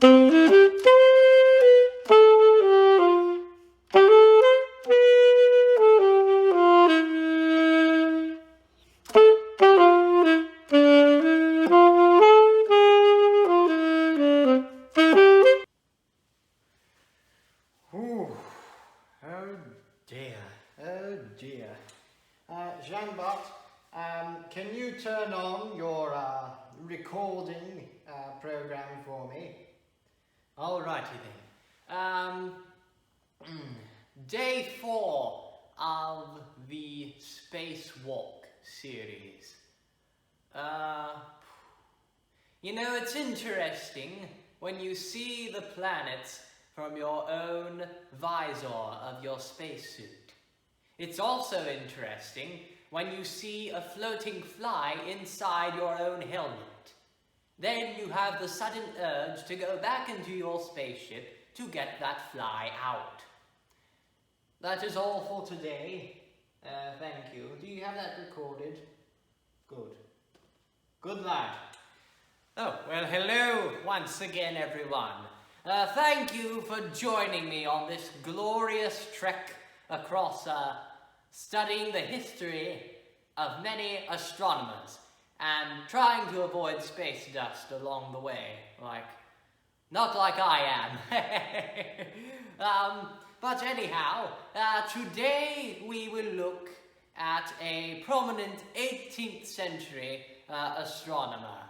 Jean-Bart, can you turn on your recording program for me? Alrighty then. Day 4 of the spacewalk series. You know, it's interesting when you see the planets from your own visor of your spacesuit. It's also interesting when you see a floating fly inside your own helmet. Then you have the sudden urge to go back into your spaceship to get that fly out. That is all for today. Thank you. Do you have that recorded? Good. Good lad. Oh, well, hello once again, everyone. Thank you for joining me on this glorious trek across studying the history of many astronomers and trying to avoid space dust along the way, not like I am. But anyhow, today we will look at a prominent 18th century astronomer.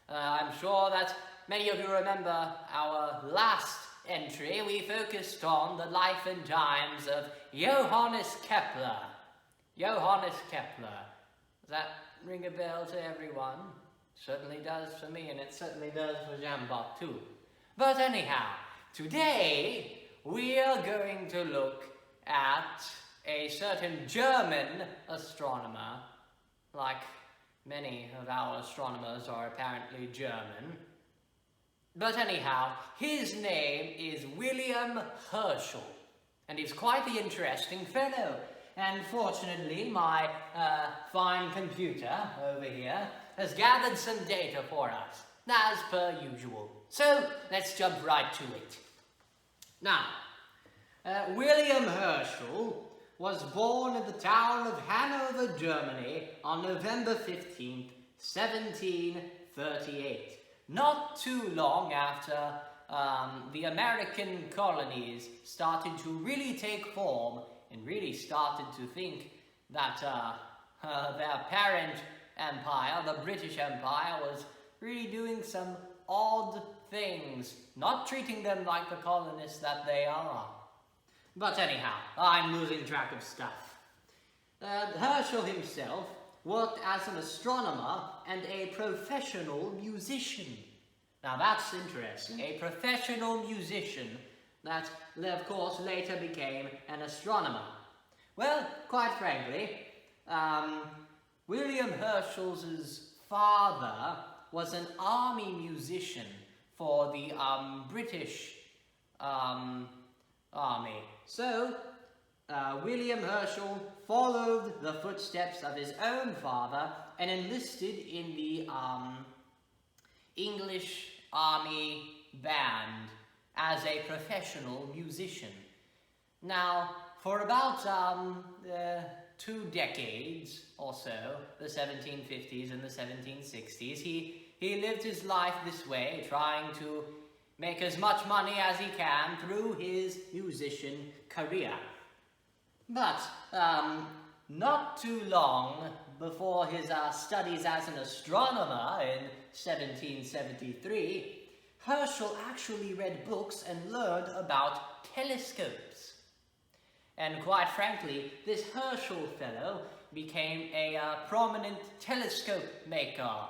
I'm sure that many of you remember our last entry. We focused on the life and times of Johannes Kepler. Johannes Kepler. Does that ring a bell to everyone? Certainly does for me, and it certainly does for Jean-Bart too. But anyhow, today we are going to look at a certain German astronomer, like many of our astronomers are apparently German. But anyhow, his name is William Herschel, and he's quite the interesting fellow. And fortunately, my fine computer over here has gathered some data for us, as per usual. So, let's jump right to it. Now, William Herschel was born in the town of Hanover, Germany on November 15th, 1738. Not too long after the American colonies started to really take form and really started to think that their parent empire, the British Empire, was really doing some odd things, not treating them like the colonists that they are. But anyhow, I'm losing track of stuff. Herschel himself worked as an astronomer and a professional musician. Now that's interesting. A professional musician that, of course, later became an astronomer. Well, quite frankly, William Herschel's father was an army musician for the British army. So, William Herschel followed the footsteps of his own father and enlisted in the English Army Band as a professional musician. Now, for about 2 decades or so, the 1750s and the 1760s, he lived his life this way, trying to make as much money as he can through his musician career. But not too long before his studies as an astronomer in 1773, Herschel actually read books and learned about telescopes. And quite frankly, this Herschel fellow became a prominent telescope maker.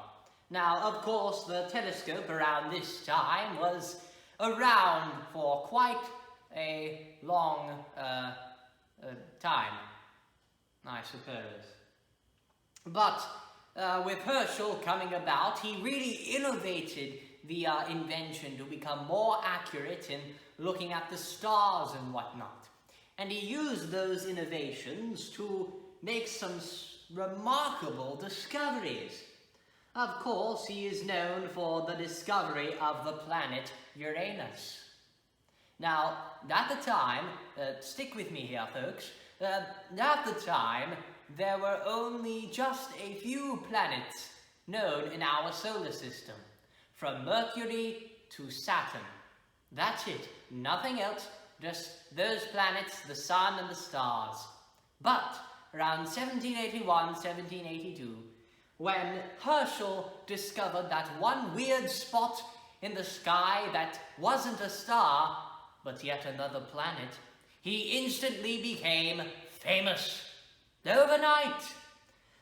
Now, of course, the telescope around this time was around for quite a long time, I suppose. But with Herschel coming about, he really innovated the invention to become more accurate in looking at the stars and whatnot. And he used those innovations to make some remarkable discoveries. Of course, he is known for the discovery of the planet Uranus. Now, at the time, stick with me here, folks, at the time, there were only just a few planets known in our solar system, from Mercury to Saturn. That's it, nothing else, just those planets, the sun and the stars. But around 1781, 1782, when Herschel discovered that one weird spot in the sky that wasn't a star, but yet another planet, he instantly became famous. Overnight.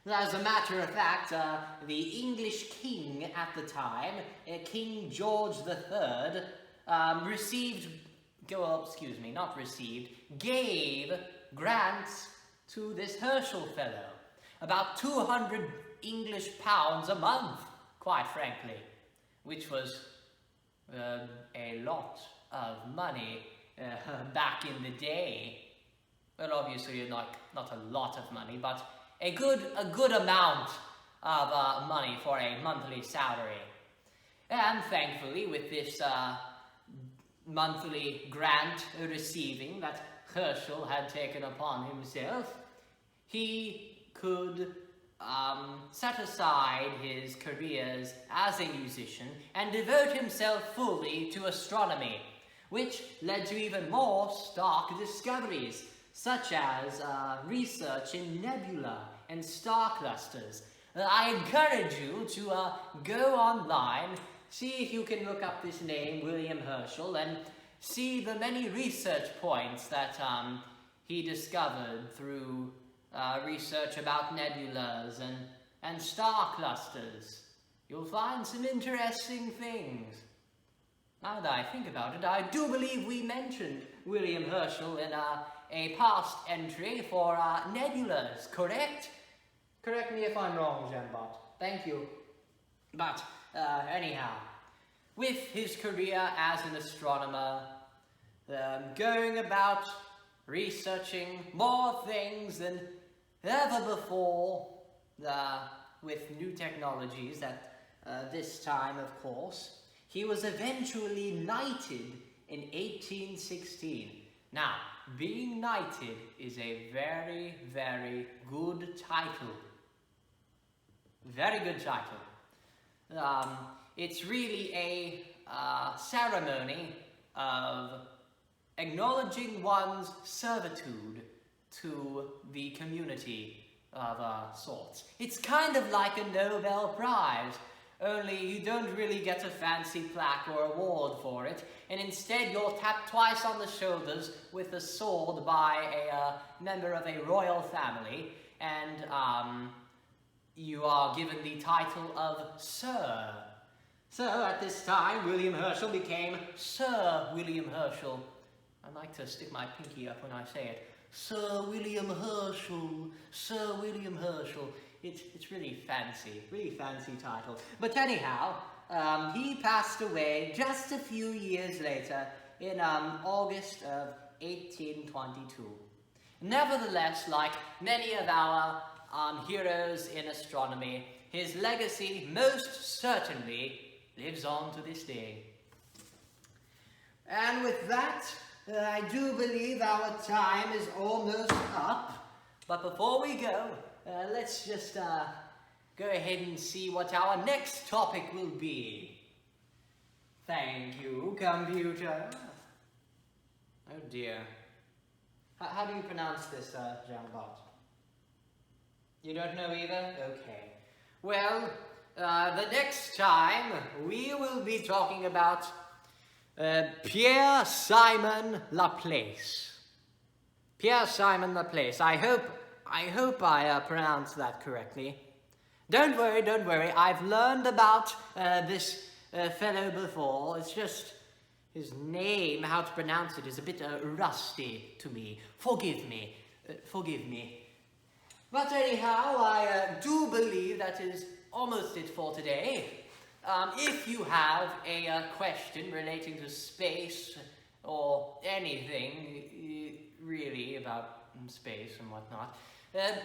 As a matter of fact, the English king at the time, King George III, gave grants to this Herschel fellow. About 200 English pounds a month, quite frankly, which was a lot of money back in the day. Well, obviously not a lot of money, but a good amount of money for a monthly salary. And thankfully, with this monthly grant receiving that Herschel had taken upon himself, he could set aside his careers as a musician and devote himself fully to astronomy, which led to even more stark discoveries, such as research in nebula and star clusters. I encourage you to go online, see if you can look up this name, William Herschel, and see the many research points that he discovered through research about nebulas and star clusters. You'll find some interesting things. Now that I think about it, I do believe we mentioned William Herschel in a past entry for nebulas, correct? Correct me if I'm wrong, Jambot. Thank you. But, anyhow, with his career as an astronomer, going about researching more things than ever before, with new technologies at this time, of course, he was eventually knighted in 1816. Now, being knighted is a very, very good title. Very good title. It's really a ceremony of acknowledging one's servitude to the community of sorts. It's kind of like a Nobel Prize, only you don't really get a fancy plaque or award for it, and instead you're tapped twice on the shoulders with a sword by a member of a royal family, and you are given the title of Sir. So at this time, William Herschel became Sir William Herschel. I like to stick my pinky up when I say it. Sir William Herschel, Sir William Herschel. It's really fancy title. But anyhow, he passed away just a few years later in August of 1822. Nevertheless, like many of our heroes in astronomy, his legacy most certainly lives on to this day. And with that, I do believe our time is almost up. But before we go, let's just go ahead and see what our next topic will be. Thank you, computer. Oh dear. How do you pronounce this, Jambot? You don't know either? Okay. Well, the next time we will be talking about Pierre-Simon Laplace. Pierre-Simon Laplace. I hope I pronounced that correctly. Don't worry. I've learned about this fellow before. It's just his name, how to pronounce it, is a bit rusty to me. Forgive me. But anyhow, I do believe that is almost it for today. If you have a question relating to space or anything really about space and whatnot,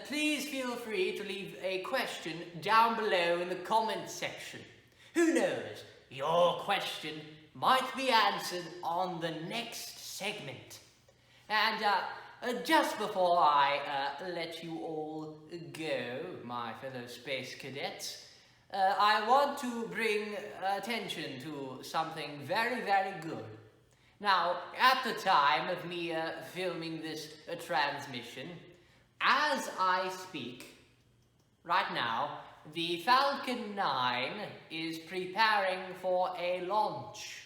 please feel free to leave a question down below in the comments section. Who knows, your question might be answered on the next segment. And just before I let you all go, my fellow space cadets, I want to bring attention to something very, very good. Now, at the time of me filming this transmission, as I speak, right now, the Falcon 9 is preparing for a launch.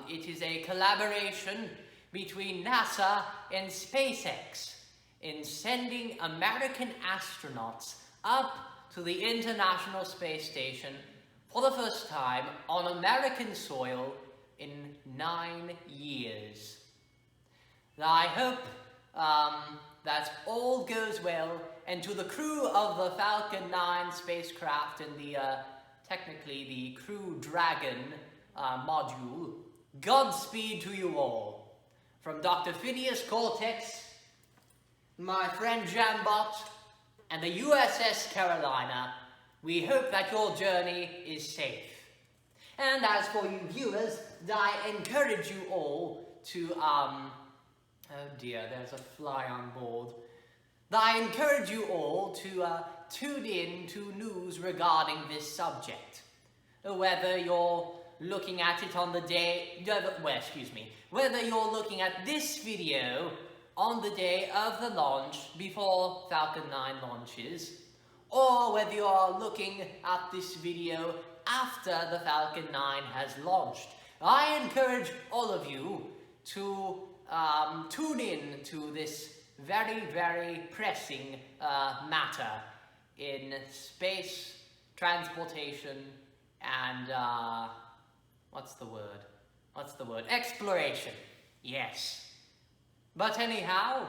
It is a collaboration between NASA and SpaceX in sending American astronauts up to the International Space Station for the first time on American soil in 9 years. I hope that all goes well, and to the crew of the Falcon 9 spacecraft and the technically the Crew Dragon module, Godspeed to you all. From Dr. Phineas, Cortex, my friend Jambot, and the USS Carolina, we hope that your journey is safe. And as for you viewers, I encourage you all to, oh dear, there's a fly on board. I encourage you all to tune in to news regarding this subject. Whether you're looking at it on the day, whether you're looking at this video on the day of the launch before Falcon 9 launches, or whether you are looking at this video after the Falcon 9 has launched. I encourage all of you to tune in to this very, very pressing matter in space transportation and what's the word? Exploration. Yes. But anyhow,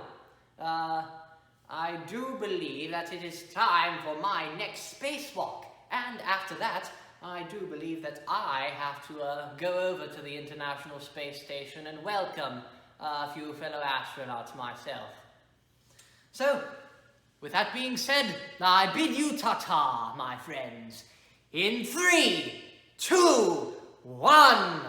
I do believe that it is time for my next spacewalk, and after that, I do believe that I have to go over to the International Space Station and welcome a few fellow astronauts myself. So, with that being said, I bid you ta-ta, my friends. In 3, 2, 1...